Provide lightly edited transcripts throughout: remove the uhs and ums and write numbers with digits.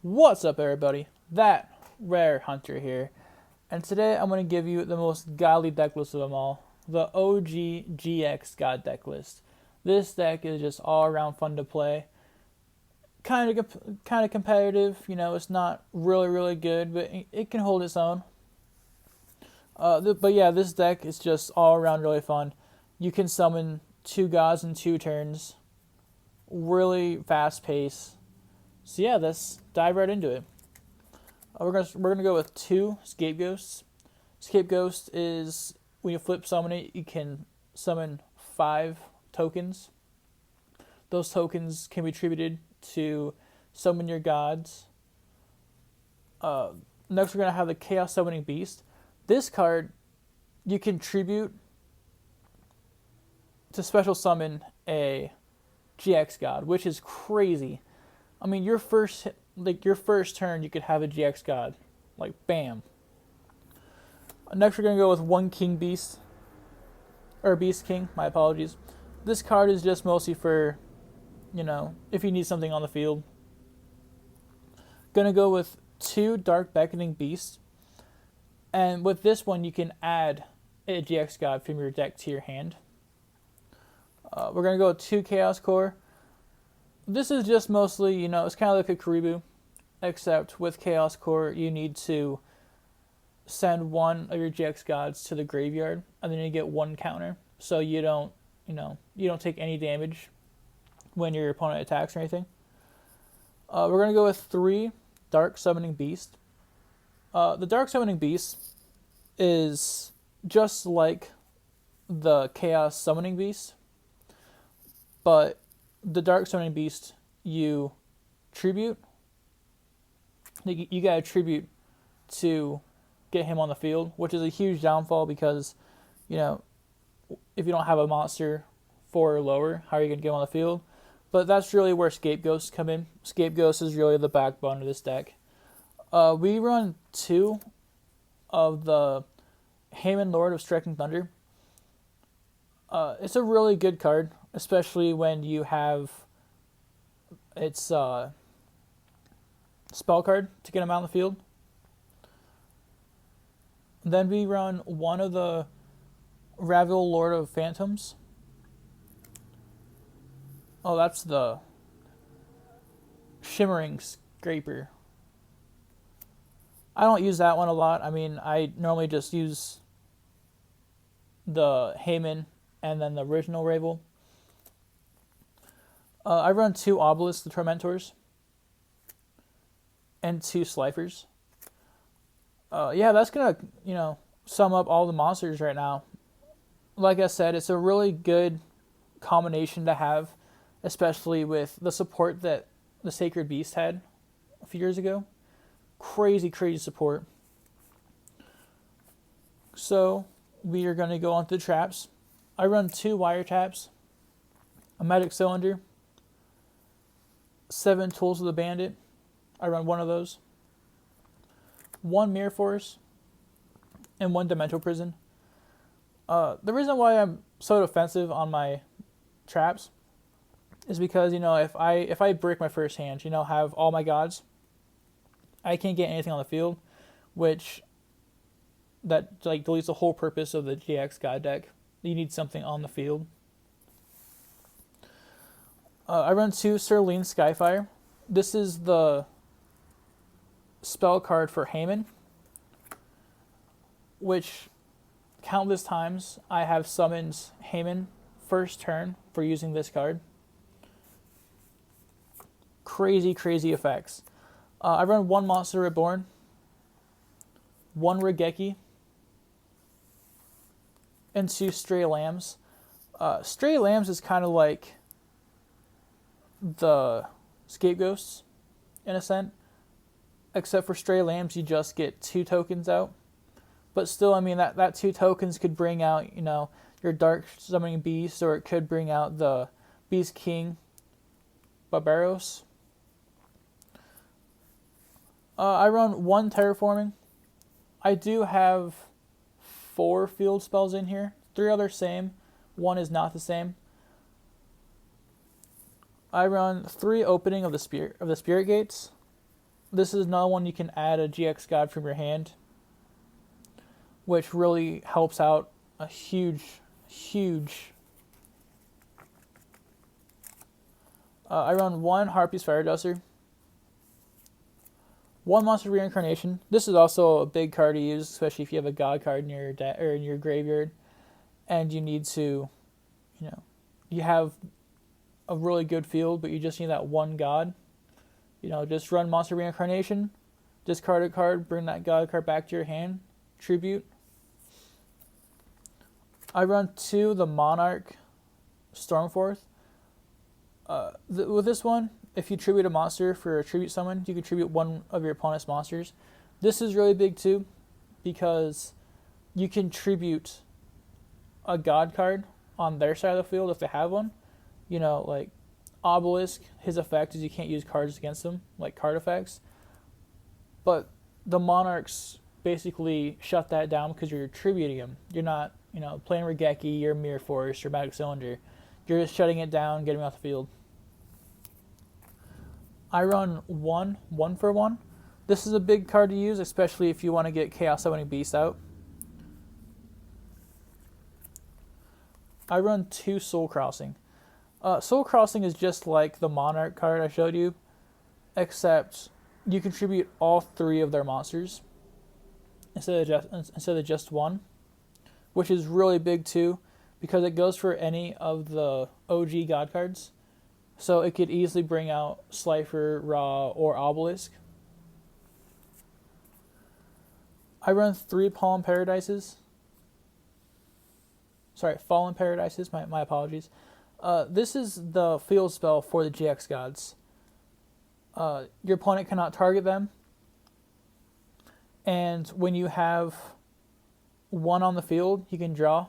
What's up, everybody? That Rare Hunter here, and today I'm going to give you the most godly deck list of them all, the OG GX God deck list. This deck is just all around fun to play, kind of competitive. You know, it's not really good, but it can hold its own. But yeah, this deck is just all around really fun. You can summon two gods in 2 turns, really fast pace. So yeah, let's dive right into it. We're gonna go with 2 Scapegoats. Scapegoat is when you flip summon it, you can summon 5 tokens. Those tokens can be attributed to summon your gods. Next, we're gonna have the Chaos Summoning Beast. This card you can tribute to special summon a GX god, which is crazy. I mean, your first turn, you could have a GX god, like bam. Next, we're gonna go with 1 King Beast, or Beast King. My apologies. This card is just mostly for, if you need something on the field. Gonna go with 2 Dark Beckoning Beasts, and with this one, you can add a GX god from your deck to your hand. We're gonna go with 2 Chaos Core. This is just mostly, it's kind of like a Karibu, except with Chaos Core, you need to send one of your GX gods to the graveyard, and then you get 1 counter, so you don't take any damage when your opponent attacks or anything. We're gonna go with 3 Dark Summoning Beast. The Dark Summoning Beast is just like the Chaos Summoning Beast, but the Dark Summoning Beast, you tribute. You got a tribute to get him on the field, which is a huge downfall because, if you don't have a monster 4 or lower, how are you going to get him on the field? But that's really where Scapegoats come in. Scapegoats is really the backbone of this deck. We run 2 of the Haemon Lord of Striking Thunder. It's a really good card, especially when you have its spell card to get him out on the field. Then we run 1 of the Ravil Lord of Phantoms. Oh, that's the Shimmering Scraper. I don't use that one a lot. I mean, I normally just use the Haemon and then the original Ravil. I run 2 Obelisks, the Tormentors, and 2 Slifers. Yeah, that's gonna, sum up all the monsters right now. Like I said, it's a really good combination to have, especially with the support that the Sacred Beast had a few years ago. Crazy support. So, we are going to go on to the traps. I run 2 Wiretaps, a Magic Cylinder, 7 Tools of the Bandit. I run 1 of those. 1 Mirror Force, and 1 Dimensional Prison. The reason why I'm so defensive on my traps is because, if I break my first hand, have all my gods, I can't get anything on the field, which that deletes the whole purpose of the GX God deck. You need something on the field. I run 2 Cerulean Skyfire. This is the spell card for Haemon, which countless times I have summoned Haemon first turn for using this card. Crazy effects. I run 1 Monster Reborn, 1 Regeki, and 2 Stray Lambs. Stray Lambs is kind of like the Scapegoats in a sense, except for Stray Lambs you just get 2 tokens out. But still, I mean, that 2 tokens could bring out, your Dark Summoning Beast, or it could bring out the Beast King Barbaros. I run 1 Terraforming. I do have 4 field spells in here. 3 are the same. 1 is not the same. I run 3 Opening of the Spirit Gates, This is another one you can add a GX God from your hand, which really helps out a huge. I run one Harpy's Fire Duster, one Monster Reincarnation. This is also a big card to use, especially if you have a God card in your or in your graveyard, and you need to, you have a really good field, but you just need that one God. Just run Monster Reincarnation, discard a card, bring that God card back to your hand, tribute. I run 2 the Monarch Stormforth. With this one, if you tribute a monster for a tribute summon, you can tribute one of your opponent's monsters. This is really big too, because you can tribute a God card on their side of the field if they have one. Like Obelisk, his effect is you can't use cards against him, like card effects. But the Monarchs basically shut that down because you're tributing him. You're not, playing Regeki, your Mirror Force, your Magic Cylinder. You're just shutting it down, getting him off the field. I run one for one. This is a big card to use, especially if you want to get Chaos Summoning Beast out. I run 2 Soul Crossing. Soul Crossing is just like the Monarch card I showed you, except you contribute all 3 of their monsters instead of just one, which is really big too, because it goes for any of the OG God cards. So it could easily bring out Slifer, Ra, or Obelisk. I run 3 Fallen Paradises. My apologies. This is the field spell for the GX gods. Your opponent cannot target them. And when you have 1 on the field, you can draw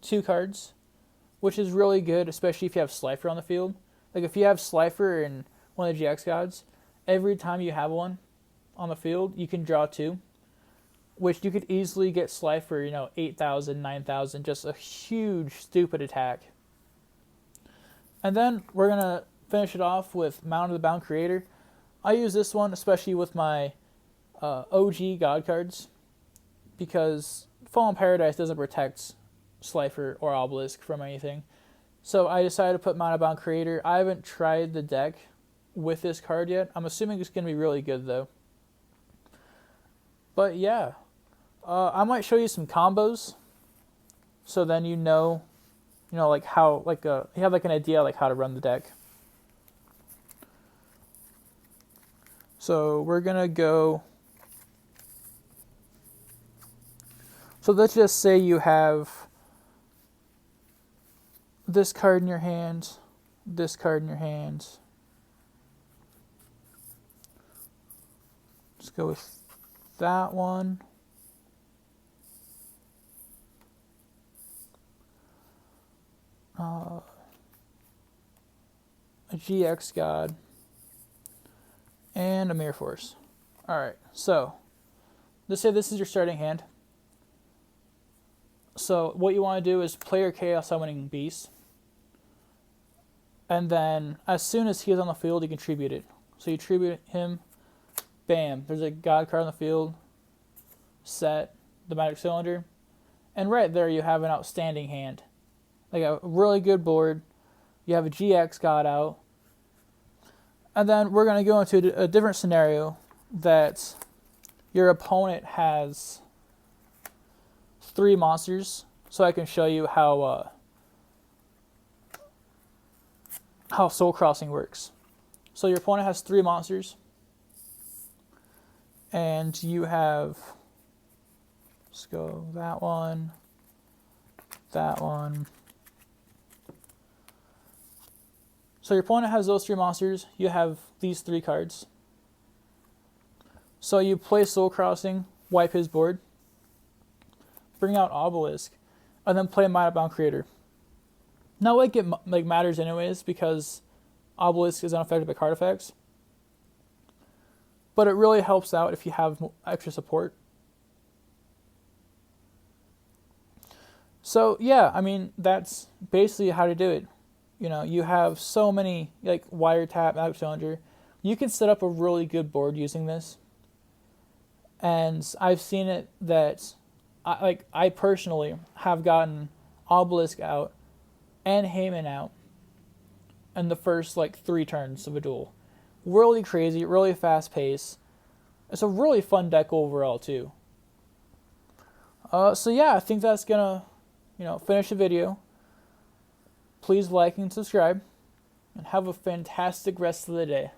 2 cards, which is really good, especially if you have Slifer on the field. Like if you have Slifer in one of the GX gods, every time you have one on the field, you can draw 2, which you could easily get Slifer, 8,000, 9,000, just a huge, stupid attack. And then we're going to finish it off with Mound of the Bound Creator. I use this one, especially with my OG God cards, because Fallen Paradise doesn't protect Slifer or Obelisk from anything. So I decided to put Mound of the Bound Creator. I haven't tried the deck with this card yet. I'm assuming it's going to be really good, though. But yeah, I might show you some combos, so then you how, you have an idea how to run the deck. So we're gonna go. So let's just say you have this card in your hand, this card in your hand. Let's go with that one. A GX God, and a Mirror Force. Alright, so let's say this is your starting hand. So what you want to do is play your Chaos Summoning Beast, and then as soon as he is on the field, you can tribute it. So you tribute him, bam, there's a God card on the field, set the Magic Cylinder, and right there you have an outstanding hand. Like a really good board. You have a GX God out. And then we're going to go into a different scenario that your opponent has 3 monsters, so I can show you how Soul Crossing works. So your opponent has 3 monsters, and you have, let's go that one, that one. So your opponent has those 3 monsters, you have these 3 cards. So you play Soul Crossing, wipe his board, bring out Obelisk, and then play Mound of the Bound Creator. Not like it matters anyways, because Obelisk is unaffected by card effects. But it really helps out if you have extra support. So yeah, I mean, that's basically how to do it. You have so many, like Wiretap, Magic Cylinder. You can set up a really good board using this. And I've seen it that I personally have gotten Obelisk out and Heyman out in the first 3 turns of a duel. Really crazy, really fast pace. It's a really fun deck overall too. So yeah, I think that's gonna, finish the video. Please like and subscribe, and have a fantastic rest of the day.